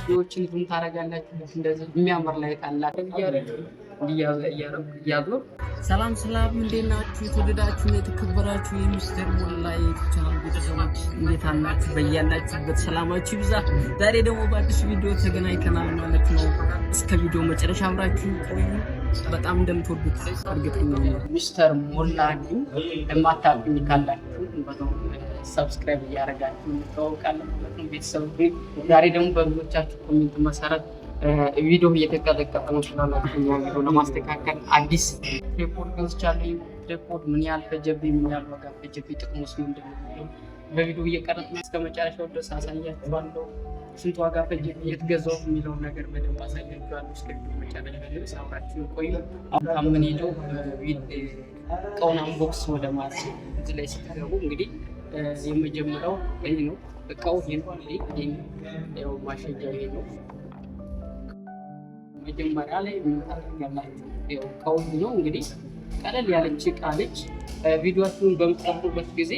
ቪዲዮዎችን ዙም ታደርጋላችሁ። እንደዚህ የሚያምር ላይ ታላችሁ እያዞር ሰላም እንዴት ናችሁ? የተወደዳችሁ የተከበራችሁ የሚስተር ሞላይ ቻናል ቤተሰቦች እንዴት አላችሁ? በያላችሁበት ሰላማችሁ ይብዛ። ዛሬ ደግሞ በአዲስ ቪዲዮ ተገናኝተናል ማለት ነው። እስከ ቪዲዮ መጨረሻ አብራችሁ ቆዩ። በጣም እንደምትወዱት እርግጠኛ ነኝ። ሚስተር ሞላይ የማታውቁኝ ካላችሁ ሰብስክራይብ እያደረጋችሁ እንተዋወቃለን ማለት ነው። ቤተሰብ ዛሬ ደግሞ በብዙዎቻችሁ ኮሜንት መሰረት ቪዲዮ እየተቀጠቀጠ ነው ስላላችሁ ቪዲዮ ለማስተካከል አዲስ ሪፖርት ገዝቻለሁ። ሪፖርት ምን ያህል ፈጀብኝ፣ ምን ያህል ዋጋ ፈጀብኝ፣ ጥቅሙስ ምንድን ነው? በቪዲዮ እየቀረጥን እስከ መጨረሻው ድረስ አሳያችኋለሁ። ስንት ዋጋ ፈጀብኝ፣ የት ገዛው የሚለውን ነገር በደንብ አሳያችኋለሁ። እስከ ቪዲዮ መጨረሻ ድረስ አብራችሁ ቆዩ። አሁን ምን ሄደው እቃውን አንቦክስ ወደ ማለት እዚህ ላይ ስትገቡ እንግዲህ የመጀመሪያው ይሄ ነው። እቃው ይሄ ነው። ይሄ ማሸጊያው ይሄ ነው። መጀመሪያ ላይ ምን ታደርጋላችሁ? ያው እቃው ነው እንግዲህ ቀለል ያለች እቃ ነች። ቪዲዮአችሁን በምትቀርጹበት ጊዜ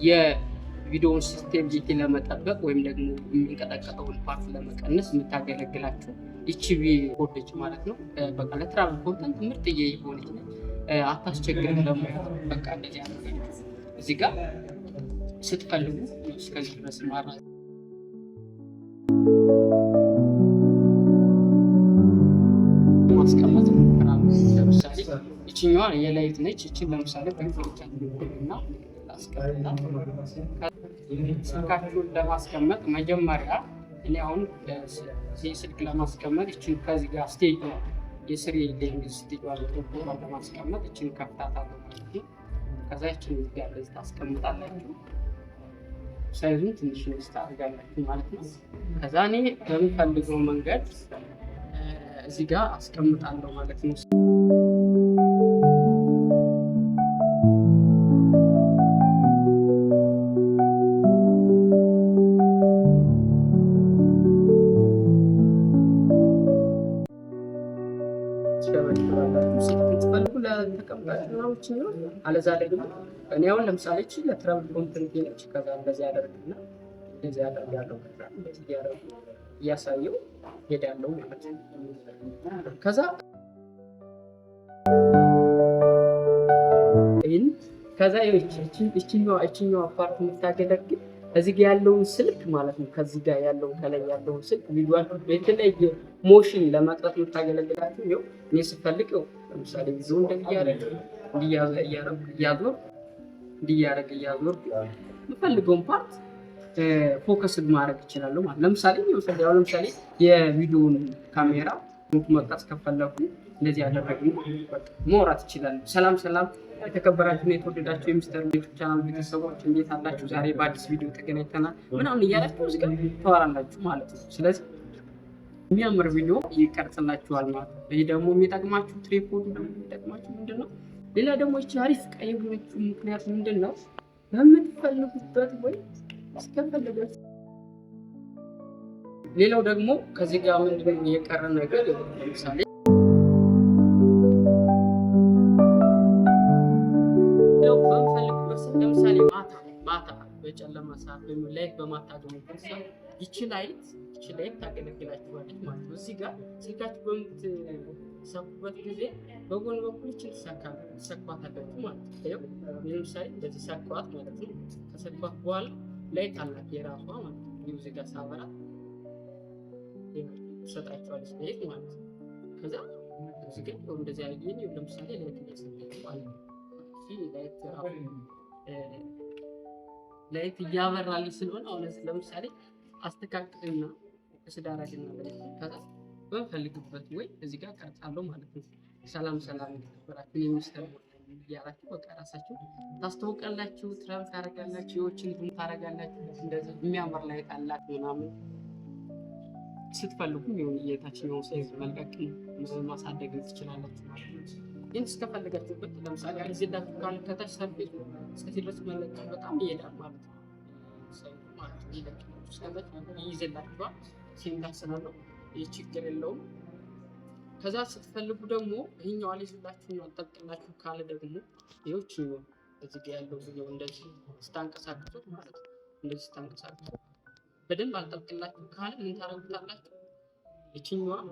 የቪዲዮውን ስቴቢሊቲ ለመጠበቅ ወይም ደግሞ የሚንቀጠቀጠውን ፓርት ለመቀነስ የምታገለግላችሁ ይቺ ቦርድ ማለት ነው። በቃ ለትራቭል ኮንተንት ምርጥዬ የሆነች ነች። አታስቸግርም ደግሞ በቃ እንደዚህ አድርጋችሁ እዚህ ጋር ስትፈልጉ እስከዚህ ድረስ ማራ ማስቀመጥ ነው። ለምሳሌ እቺኛዋ የላይት ነች። እቺ ለምሳሌ በእንግሊዝኛ እና አስቀምጣት ስልካችሁን ለማስቀመጥ መጀመሪያ እኔ አሁን ስልክ ለማስቀመጥ እቺን ከዚህ ጋር ስቴጅ የስሪ ሌንግዝ ስቴጅ ዋለ ለማስቀመጥ እቺን ከፍታታለሁ ማለት ነው። ከዛ እቺን ጋር ለዚህ ታስቀምጣላችሁ። ሳይዙን ትንሽ ነው ታደርጋላችሁ ማለት ነው። ከዛ እኔ በምፈልገው መንገድ እዚህ ጋር አስቀምጣለሁ ማለት ነው። አለዛ ደግሞ እኔ አሁን ለምሳሌ እቺ ለትራቭል ኮንተንት ነች። ከዛ እንደዚህ ያደርግና እንደዚህ ያደርጋለሁ። እንደዚህ ያደርጉ እያሳየው ሄዳለሁ ማለት ነው። ከዛ እቺኛው ፓርት የምታገለግል እዚህ ጋር ያለውን ስልክ ማለት ነው። ከዚህ ጋር ያለው ከላይ ያለውን ስልክ ቪዲዮአችሁ በተለየ ሞሽን ለማቅረጥ የምታገለግላችሁ ነው። እኔ ስፈልግ ለምሳሌ ቪዲዮ እያዞር የምፈልገውን ፓርት ፎከስ ማድረግ ይችላል ማለት ለምሳሌ የቪዲዮውን ካሜራ መቅረጽ ከፈለኩ እንደዚህ ያደረግን ማውራት ይችላል። ሰላም የተከበራችሁ ነው የተወደዳችሁ የሚስተር ቻናል ቤተሰቦች እንዴት አላችሁ? ዛሬ በአዲስ ቪዲዮ ተገናኝተናል ምናምን እያላችሁ እዚህ ጋር ተዋራላችሁ ማለት ነው። ስለዚህ የሚያምር ቪዲዮ ይቀርጽላችኋል ማለት ነው። ይሄ ደግሞ የሚጠቅማችሁ ትሪፖድ ደግሞ የሚጠቅማችሁ ምንድነው? ሌላ ደግሞ እቺ አሪፍ ቀይ የሆነችው ምክንያት ምንድነው? በምትፈልጉበት ወይ እስከፈለጋችሁ። ሌላው ደግሞ ከዚህ ጋር ምንድነው የቀረ ነገር ለምሳሌ ማታ በጨለማ ሰዓት ወይም ላይት በማታገኙበት ሰዓት ይቺ ላይት ታገለግላችኋለች ማለት ነው። እዚህ ጋር ስልካችሁ በምትሰኩበት ጊዜ በጎን በኩል ይቺን ትሰኳታላችሁ ማለት ነው። ለምሳሌ እንደዚህ ሰኳት ማለት ነው። ከሰኳት በኋላ ላይት አላት የራሷ ማለት ነው። እዚህ ጋር ሳበራ ትሰጣችኋለች ላይት ማለት ነው። ከዛ እዚህ ጋር እንደዚህ አየኝ ለምሳሌ ላይት እየሰጠችኋለች ላይት እያበራልኝ ስለሆነ አሁን ለምሳሌ አስተካክልና እስዳራጅና ከዛ በፈልግበት ወይ እዚህ ጋር ቀርጻለሁ ማለት ነው። ሰላም የተከበራችሁ የሚስተር ያላችሁ በቃ ራሳችሁ ታስተዋውቃላችሁ፣ ትራቭል ታደርጋላችሁ፣ የዎችን ዙም ታደርጋላችሁ። እንደዚህ የሚያምር ላይት አላችሁ ምናምን ስትፈልጉ ይሁን የታችኛው ሳይዝ መልቀቅ ማሳደግ ትችላላችሁ ማለት ነው። ግን እስከፈለጋችሁበት ለምሳሌ አይዝላችሁ ካለ ከታች ሰርፌስ እስከዚህ ድረስ መለቀቅ በጣም ይሄዳል ማለት ነው። ይይዝላችኋል ሲንታስናለው ይህ ችግር የለውም። ከዛ ስትፈልጉ ደግሞ ይሄኛው አልይዝላችሁና አልጠቅላችሁ ካለ ደግሞ ይኸውች እዚህ ጋር ያለው እንደዚህ ስታንቀሳቅሱት ማለት ነው። እንደዚህ ስታንቀሳቅሱት በደንብ አልጠብቅላችሁ ካለ ምን ታረጉታላችሁ? እቺኛዋን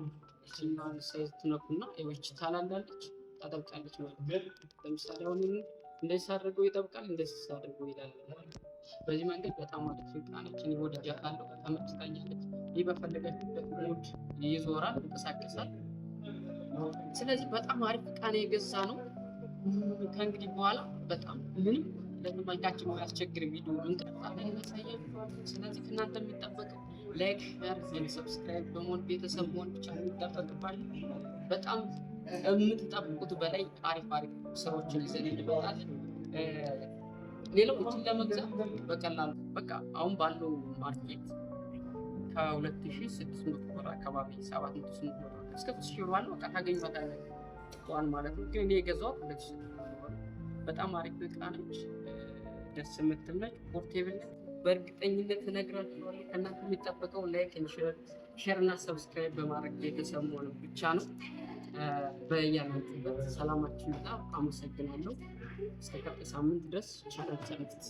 ሳይዝ ትነኩና እቺ ታላላለች ታጠብቃለች ማለት ነው። ለምሳሌ አሁን እንደዚህ አድርገው ይጠብቃል፣ እንደዚህ አድርገው ይላል። በዚህ መንገድ በጣም አሪፍ ዕቃ ነች። እኔ ወድጃታለሁ፣ ተመችታኛለች። ይህ በፈለጋችሁበት ሞድ ይዞራል፣ ይንቀሳቀሳል። ስለዚህ በጣም አሪፍ ዕቃ ነው የገዛ ነው። ከእንግዲህ በኋላ በጣም ምንም ለተመልካች የሚያስቸግር ቪዲዮ እንቀጥላለን እናሳያለን። ስለዚህ ከእናንተ የሚጠበቀው ላይክ፣ ሼር እና ሰብስክራይብ በመሆን ቤተሰብ መሆን ብቻ የሚጠበቅባል። በጣም የምትጠብቁት በላይ አሪፍ ስራዎችን ይዘን እንመጣለን። ሌላዎችን ለመግዛት በቀላሉ በቃ አሁን ባለው ማርኬት ከ2600 ብር አካባቢ 700 ብር እስከ 1000 ብር ባለው በቃ ታገኙታላችሁ ማለት ነው። ግን እኔ የገዛሁት 2600 ብር። በጣም አሪፍ ዕቃ ነች፣ ደስ የምትል ነች፣ ፖርቴብል ነች። በእርግጠኝነት እነግራችኋለሁ። ከእናንተ የሚጠበቀው ላይክ፣ ሼር እና ሰብስክራይብ በማድረግ ቤተሰብ መሆን ብቻ ነው። በያላችሁበት ሰላማችሁ ይብዛ። አመሰግናለሁ። እስከ ቀጣይ ሳምንት ድረስ ቸር ሰንብቱ።